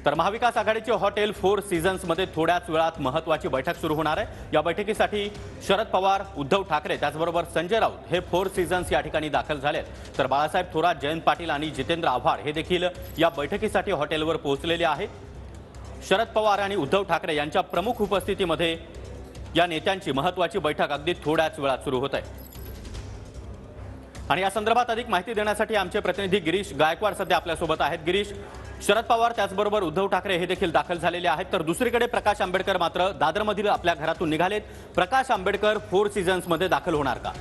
तर महाविकास आघाडीची hotel four सीझन्समध्ये थोड्याच वेळात महत्त्वाची बैठक सुरू होणार आहे। या बैठकीसाठी शरद पवार, उद्धव ठाकरे त्याचबरोबर संजय राऊत हे फोर सीझन्स या ठिकाणी दाखल झालेत। तर बाळासाहेब थोरात, जयंत पाटील आणि जितेंद्र आव्हाड हे देखील या बैठकीसाठी हॉटेलवर पोहोचलेले आहेत। शरद पवार आणि उद्धव ठाकरे यांच्या प्रमुख उपस्थितीमध्ये या नेत्यांची महत्त्वाची बैठक अगदी थोड्याच वेळात सुरू होत आहे। आणि या संदर्भात अधिक माहिती देण्यासाठी आमचे प्रतिनिधी गिरीश गायकवाड सध्या आपल्यासोबत आहेत। गिरीश, शरद पवार त्याचबरोबर उद्धव ठाकरे हे देखील दाखल झालेले आहेत, तर दुसरीकडे प्रकाश आंबेडकर मात्र दादरमधील आपल्या घरातून निघालेत। प्रकाश आंबेडकर फोर सीझन्समध्ये दाखल होणार का?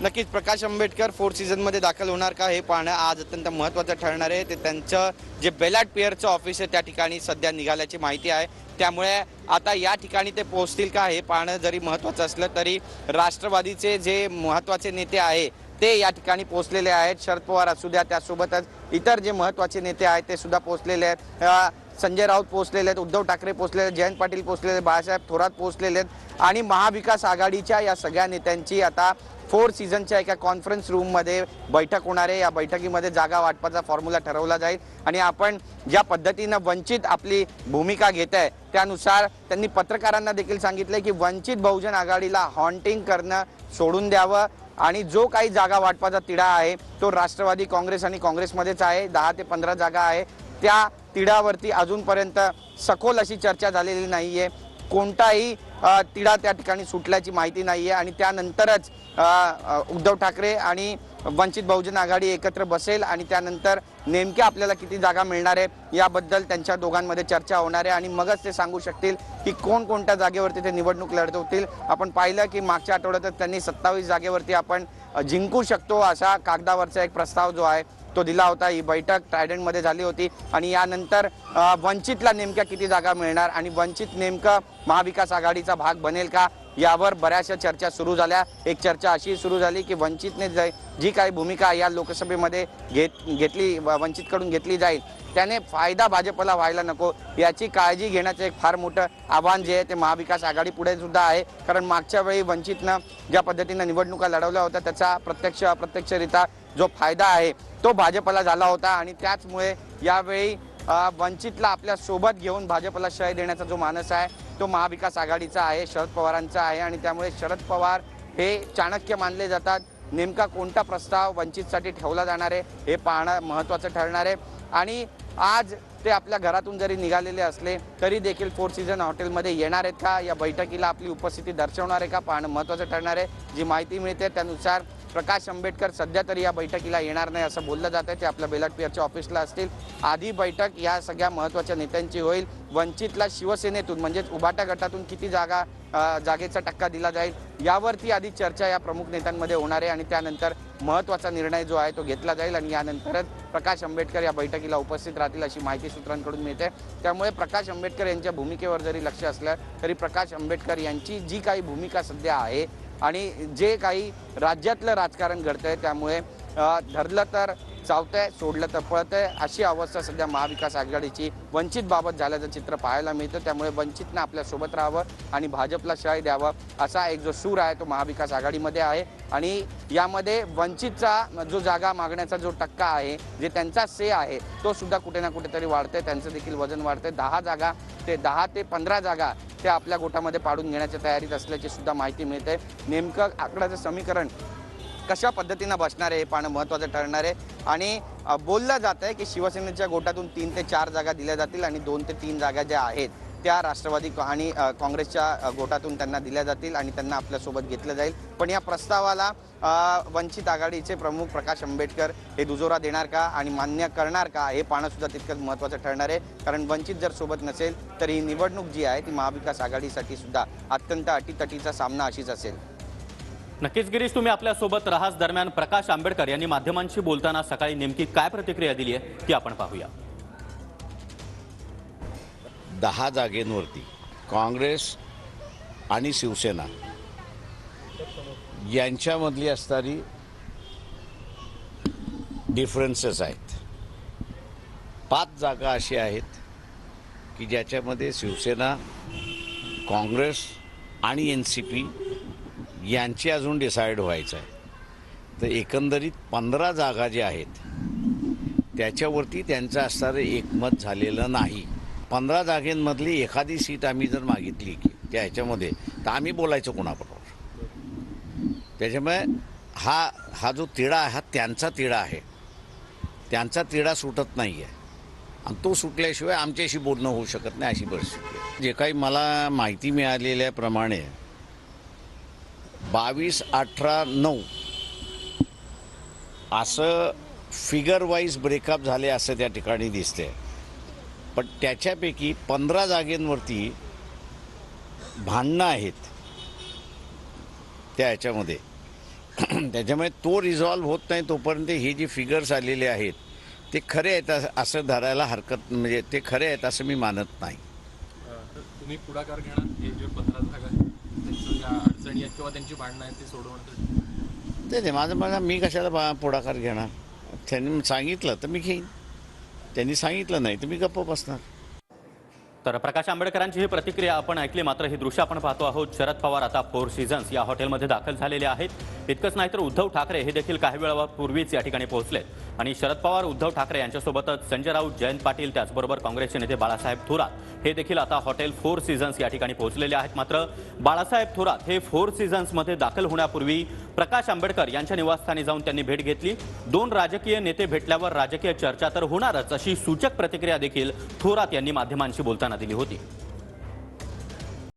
नक्कीच प्रकाश आंबेडकर फोर सीझनमध्ये दाखल होणार का हे पाहणं आज अत्यंत महत्त्वाचं ठरणार आहे। ते त्यांचं जे बेलाट पेअरचं ऑफिस आहे त्या ठिकाणी सध्या निघाल्याची माहिती आहे, त्यामुळे आता या ठिकाणी ते पोहोचतील का हे पाहणं जरी महत्त्वाचं असलं तरी राष्ट्रवादीचे जे महत्त्वाचे नेते आहे ते या ठिकाणी पोहोचलेले आहेत। शरद पवार असू द्या, त्यासोबतच इतर जे महत्त्वाचे नेते आहेत ते सुद्धा पोहोचलेले आहेत। संजय राऊत पोहोचलेले आहेत, उद्धव ठाकरे पोहोचलेले आहेत, जयंत पाटील पोहोचलेले आहेत, बाळासाहेब थोरात पोहोचलेले आहेत आणि महाविकास आघाडीच्या या सगळ्या नेत्यांची आता फोर सीझनच्या एका कॉन्फरन्स रूममध्ये बैठक होणार आहे। या बैठकीमध्ये जागा वाटपाचा फॉर्म्युला ठरवला जाईल आणि आपण ज्या पद्धतीनं वंचित आपली भूमिका घेत आहे त्यानुसार त्यांनी पत्रकारांना देखील सांगितलं की वंचित बहुजन आघाडीला हॉन्टिंग करणं सोडून द्यावं आणि जो काही जागा वाटपाचा तिढा आहे तो राष्ट्रवादी काँग्रेस आणि काँग्रेसमध्येच आहे। 10 ते 15 जागा आहे, त्या तिढ्यावरती अजूनपर्यंत सखोल अशी चर्चा झालेली नाहीये। कोणताही तिढा त्या ठिकाणी सुटल्याची माहिती नाहीये आणि त्यानंतरच उद्धव ठाकरे आणि वंचित बहुजन आघाडी एकत्र बसेल आणि त्यानंतर नेमक्या आपल्याला किती जागा मिळणार आहे याबद्दल त्यांच्या दोघांमध्ये चर्चा होणार आहे आणि मगच ते सांगू शकतील की कोणकोणत्या जागेवरती ते निवडणूक लढवतील। आपण पाहिलं की मागच्या आठवड्यात त्यांनी 27 जागेवरती आपण जिंकू शकतो असा कागदावरचा एक प्रस्ताव जो आहे तो दिला होता। ही बैठक ट्रायडंटमध्ये झाली होती आणि यानंतर वंचितला नेमक्या किती जागा मिळणार आणि वंचित नेमकं महाविकास आघाडीचा भाग बनेल का यावर बऱ्याचशा चर्चा सुरू झाल्या। एक चर्चा अशी सुरू झाली की वंचितने जी काही भूमिका या लोकसभेमध्ये वंचितकडून घेतली जाईल त्याने फायदा भाजपला व्हायला नको याची काळजी घेण्याचं एक फार मोठं आव्हान जे आहे ते महाविकास आघाडी पुढे सुद्धा आहे। कारण मागच्या वेळी वंचितनं ज्या पद्धतीनं निवडणुका लढवल्या होत्या त्याचा प्रत्यक्ष अप्रत्यक्षरित्या जो फायदा आहे तो भाजपला झाला होता आणि त्याचमुळे यावेळी वंचितला आपल्या सोबत घेऊन भाजपला शय देण्याचा जो मानस आहे तो महाविकास आघाडीचा आहे, शरद पवारांचा आहे आणि त्यामुळे शरद पवार हे चाणक्य मानले जातात। नेमका कोणता प्रस्ताव वंचितसाठी ठेवला जाणार आहे हे पाहणं महत्त्वाचं ठरणार आहे आणि आज ते आपल्या घरातून जरी निघालेले असले तरी देखील फोर सीझन हॉटेलमध्ये येणार आहेत का, या बैठकीला आपली उपस्थिती दर्शवणार आहे का पाहणं महत्त्वाचं ठरणार आहे। जी माहिती मिळते त्यानुसार प्रकाश आंबेडकर सध्या तरी या बैठकीला येणार नाही असं बोललं जात आहे। ते आपल्या बेलाट पेअरच्या ऑफिसला असतील। आधी बैठक या सगळ्या महत्त्वाच्या नेत्यांची होईल। वंचितला शिवसेनेतून म्हणजेच उभाटा गटातून किती जागेचा टक्का दिला जाईल यावरती आधी चर्चा या प्रमुख नेत्यांमध्ये होणार आहे आणि त्यानंतर महत्त्वाचा निर्णय जो आहे तो घेतला जाईल आणि यानंतरच प्रकाश आंबेडकर या बैठकीला उपस्थित राहतील अशी माहिती सूत्रांकडून मिळते। त्यामुळे प्रकाश आंबेडकर यांच्या भूमिकेवर जरी लक्ष असलं तरी प्रकाश आंबेडकर यांची जी काही भूमिका सध्या आहे आणि जे काही राज्यातलं राजकारण घडतंय त्यामुळे धरलं तर चावतंय, सोडलं तर पळतंय अशी अवस्था सध्या महाविकास आघाडीची वंचित बाबत झाल्याचं चित्र पाहायला मिळतं। त्यामुळे वंचितनं आपल्या सोबत राहावं आणि भाजपला शय द्यावं असा एक जो सूर आहे तो महाविकास आघाडीमध्ये आहे आणि यामध्ये वंचितचा जो जागा मागण्याचा जो टक्का आहे, जे त्यांचा से आहे तो सुद्धा कुठे ना कुठेतरी वाढतंय, त्यांचं देखील वजन वाढतंय। 10 ते 15 जागा ते आपल्या गोटामध्ये पाडून घेण्याच्या तयारीत असल्याची सुद्धा माहिती मिळते। नेमकं आकड्याचं समीकरण कशा पद्धतीनं बसणार आहे हे पाहणं महत्त्वाचं ठरणार आहे आणि बोललं जात आहे की शिवसेनेच्या गोटातून 3 ते 4 जागा दिल्या जातील आणि 2 ते 3 जागा ज्या आहेत त्या राष्ट्रवादी आणि काँग्रेसच्या गोटातून त्यांना दिल्या जातील आणि त्यांना आपल्यासोबत घेतलं जाईल। पण या प्रस्तावाला वंचित आघाडीचे प्रमुख प्रकाश आंबेडकर हे दुजोरा देणार का आणि मान्य करणार का हे पाहणं सुद्धा तितकंच महत्त्वाचं ठरणार आहे। कारण वंचित जर सोबत नसेल तर ही निवडणूक जी आहे ती महाविकास आघाडीसाठी सुद्धा अत्यंत अटीतटीचा सामना अशीच असेल। नक्कीच गिरीश, तुम्ही आपल्या सोबत राहाच। दरम्यान प्रकाश आंबेडकर यांनी माध्यमांशी बोलताना सकाळी नेमकी काय प्रतिक्रिया दिली आहे ती आपण पाहूया। 10 जागेंवरती काँग्रेस आणि शिवसेना यांच्यामधली असणारी डिफरन्सेस आहेत। 5 जागा अशी आहेत की ज्याच्यामध्ये शिवसेना, काँग्रेस आणि NCP यांची अजून डिसाईड व्हायचं आहे। तर एकंदरीत 15 जागा ज्या आहेत त्याच्यावरती त्यांचं असणारं एकमत झालेलं नाही. 15 जागेंमधली एखादी सीट आम्ही जर मागितली की त्या ह्याच्यामध्ये, तर आम्ही बोलायचं कोणाबरोबर? त्याच्यामुळे हा जो तिढा आहे हा त्यांचा तिढा आहे. त्यांचा तिढा सुटत नाही आहे आणि तो सुटल्याशिवाय आमच्याशी बोलणं होऊ शकत नाही, अशी परिस्थिती आहे. जे काही मला माहिती मिळालेल्याप्रमाणे 22, 18, 9 असं फिगर वाईज ब्रेकअप झाले असं त्या ठिकाणी दिसते. पण त्याच्यापैकी 15 जागेंवरती भांडणं आहेत त्या ह्याच्यामध्ये. त्याच्यामुळे तो रिझॉल्व्ह होत नाही तोपर्यंत हे जे फिगर्स आलेले आहेत ते खरे आहेत असं धरायला हरकत, म्हणजे ते खरे आहेत असं मी मानत नाही. तुम्ही पुढाकार घेणार हे जे 15 जागा आहेत त्यांच्या ज्या अडचणी आहेत किंवा त्यांची भांडणं आहेत ते सोडवण्यासाठी? ते माझं मी कशाला पुढाकार घेणार? त्यांनी सांगितलं तर मी घेईन, त्यांनी सांगितलं नाही तर मी गप्प बसणार. तर प्रकाश आंबेडकरांची ही प्रतिक्रिया आपण ऐकली. मात्र ही दृश्य आपण पाहतो आहोत. शरद पवार आता 4 सीझन्स या हॉटेलमध्ये दाखल झालेले आहेत. इतकंच नाही तर उद्धव ठाकरे हे देखील काही वेळापूर्वीच या ठिकाणी पोहोचलेत आणि शरद पवार, उद्धव ठाकरे यांच्यासोबतच संजय राऊत, जयंत पाटील, त्याचबरोबर काँग्रेसचे नेते बाळासाहेब थोरात हे देखील आता हॉटेल 4 सीझन्स या ठिकाणी पोहोचलेले आहेत. मात्र बाळासाहेब थोरात हे 4 सीझन्समध्ये दाखल होण्यापूर्वी प्रकाश आंबेडकर यांच्या निवासस्थानी जाऊन त्यांनी भेट घेतली. 2 राजकीय नेते भेटल्यावर राजकीय चर्चा तर होणारच अशी सूचक प्रतिक्रिया देखील थोरात यांनी माध्यमांशी बोलताना दिली होती.